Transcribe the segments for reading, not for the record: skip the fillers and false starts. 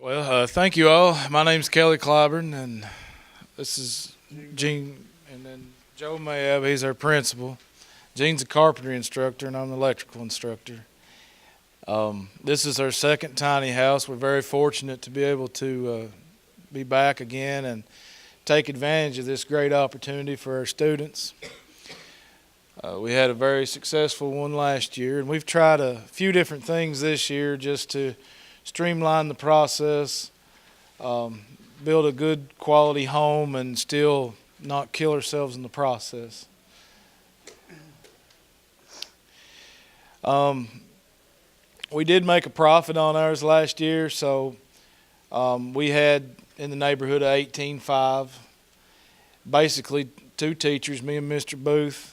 Well, thank you all. My name's Kelly Clyburn, and this is Gene, and then Joe Mayab. He's our principal. Gene's a carpentry instructor, and I'm an electrical instructor. This is our second tiny house. We're very fortunate to be able to be back again and take advantage of this great opportunity for our students. We had a very successful one last year, and we've tried a few different things this year just to streamline the process, build a good quality home, and still not kill ourselves in the process. We did make a profit on ours last year, so we had in the neighborhood of 18.5. Basically, two teachers, me and Mr. Booth.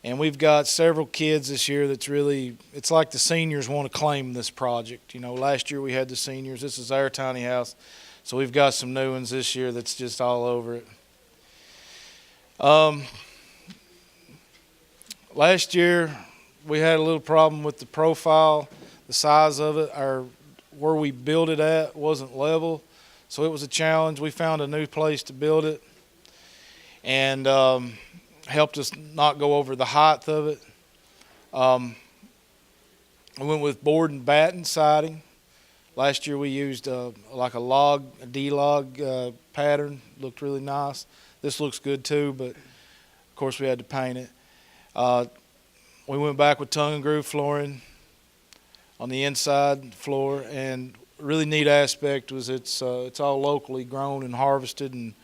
And we've got several kids this year that's really, it's like the seniors want to claim this project. You know, last year we had the seniors. This is our tiny house. So we've got some new ones this year that's just all over it. Last year we had a little problem with the profile, the size of it. Where we built it at wasn't level. So it was a challenge. We found a new place to build it. And helped us not go over the height of it. We went with board and batten siding. Last year we used like a D-log pattern. Looked really nice. This looks good too, but of course we had to paint it. We went back with tongue and groove flooring on the inside floor, and a really neat aspect was it's all locally grown and harvested and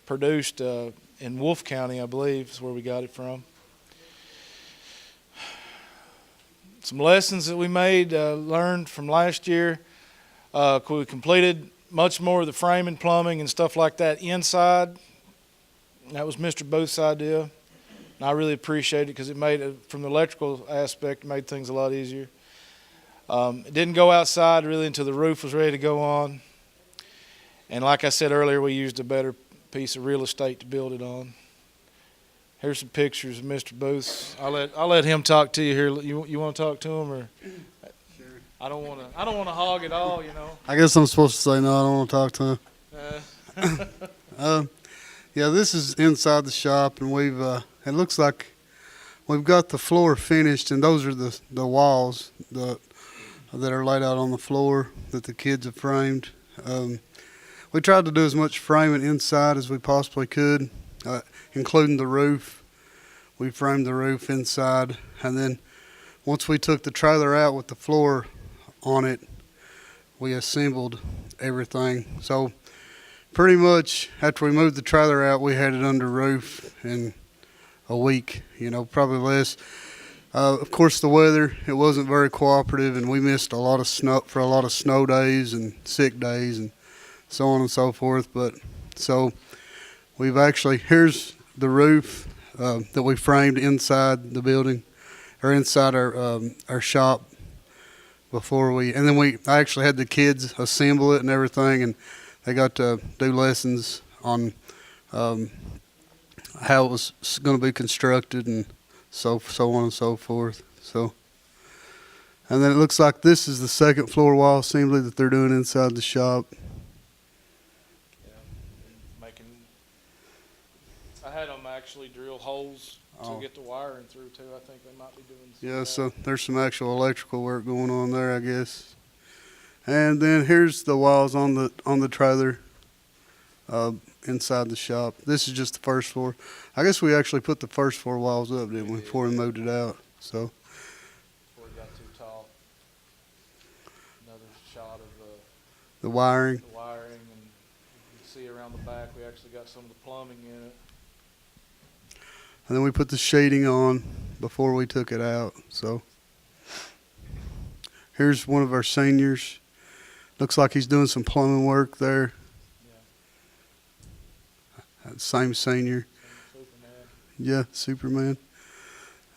produced in Wolfe County, I believe, is where we got it from. Some lessons that we learned from last year. We completed much more of the framing, plumbing, and stuff like that inside. That was Mr. Booth's idea. And I really appreciate it because it made it, from the electrical aspect, it made things a lot easier. It didn't go outside really until the roof was ready to go on. And like I said earlier, we used a better piece of real estate to build it on. Here's some pictures of Mr. Booth. I'll let him talk to you here. You want to talk to him, or? Sure. I don't want to hog it all, you know. I guess I'm supposed to say no. I don't want to talk to him. Yeah, this is inside the shop, and it looks like we've got the floor finished, and those are the walls that are laid out on the floor that the kids have framed. We tried to do as much framing inside as we possibly could, including the roof. We framed the roof inside, and then once we took the trailer out with the floor on it, we assembled everything. So pretty much after we moved the trailer out, we had it under roof in a week, probably less. Of course, the weather, it wasn't very cooperative, and we missed a lot of snow days and sick days and so on and so forth. But so here's the roof that we framed inside the building, or inside our shop and then I actually had the kids assemble it and everything, and they got to do lessons on how it was going to be constructed and so on and so forth. So, and then it looks like this is the second floor wall assembly that they're doing inside the shop. I had them actually drill holes to get the wiring through too. I think they might be doing some Yeah, so there's some actual electrical work going on there, I guess. And then here's the walls on the trailer inside the shop. This is just the first floor. I guess we actually put the first floor walls up, didn't we, before we moved it out? So before it got too tall. Another shot of the wiring. The wiring, and you can see around the back we actually got some of the plumbing in it. And then we put the shading on before we took it out. So here's one of our seniors. Looks like he's doing some plumbing work there. Yeah. Same senior. Superman. Yeah, Superman.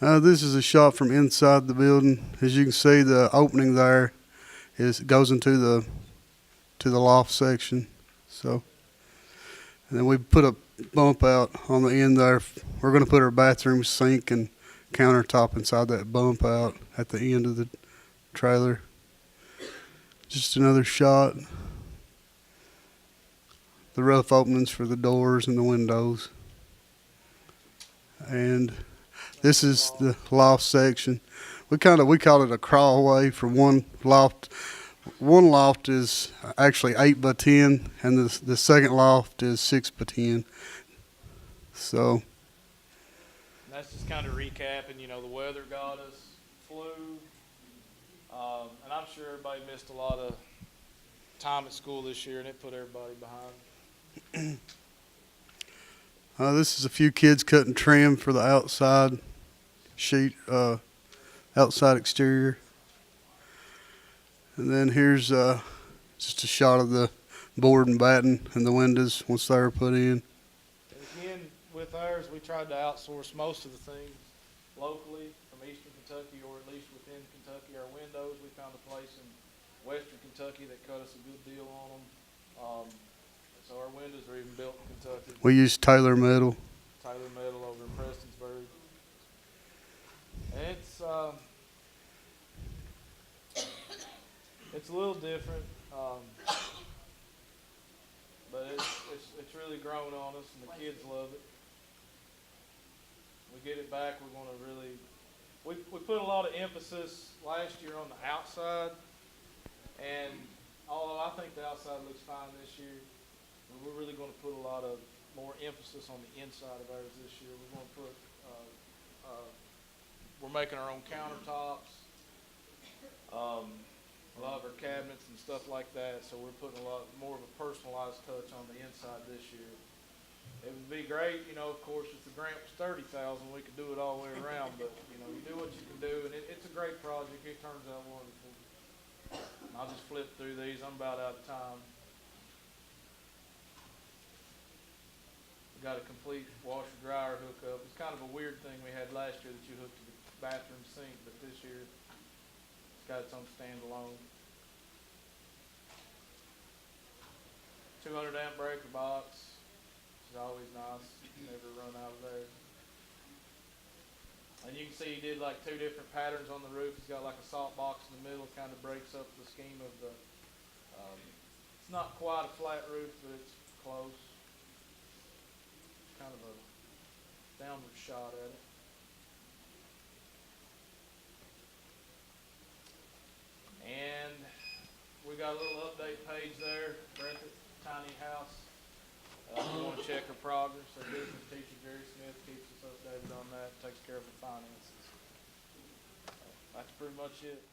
This is a shot from inside the building. As you can see, the opening there goes into the loft section. So, and then we put a bump out on the end there. We're going to put our bathroom sink and countertop inside that bump out at the end of the trailer. Just another shot. The rough openings for the doors and the windows. And this is the loft section. We call it a crawlway for one loft. One loft is actually 8 by 10, and the second loft is 6 by 10. So And that's just kind of recapping. You know, the weather got us, flu, and I'm sure everybody missed a lot of time at school this year, and it put everybody behind. this is a few kids cutting trim for the outside sheet, outside exterior. And then here's just a shot of the board and batten and the windows once they were put in. And again, with ours, we tried to outsource most of the things locally from eastern Kentucky, or at least within Kentucky. Our windows, we found a place in western Kentucky that cut us a good deal on them. So our windows are even built in Kentucky. We use Taylor metal. Taylor metal over in Prestonsburg. And it's a little different, but it's really grown on us, and the kids love it. We get it back, we're going to really, we put a lot of emphasis last year on the outside, and although I think the outside looks fine this year, we're really going to put a lot of more emphasis on the inside of ours this year. We're going to put, we're making our own countertops, a lot of our cabinets and stuff like that, so we're putting a lot more of a personalized touch on the inside this year. It would be great, you know, of course, if the grant was $30,000, we could do it all the way around, but, you know, you do what you can do, and it's a great project. It turns out wonderful. And I'll just flip through these. I'm about out of time. We got a complete washer dryer hookup. It's kind of a weird thing we had last year that you hooked to the bathroom sink, but this year it's got its own standalone. 200 amp breaker box, which is always nice. You never run out of there. And you can see he did like 2 different patterns on the roof. He's got like a salt box in the middle, kind of breaks up the scheme of the, it's not quite a flat roof, but it's close. Kind of a downward shot at it. And we got a little update page there. Breathitt Tiny House. If you want to check her progress, our business teacher Jerry Smith keeps us updated on that. Takes care of the finances. That's pretty much it.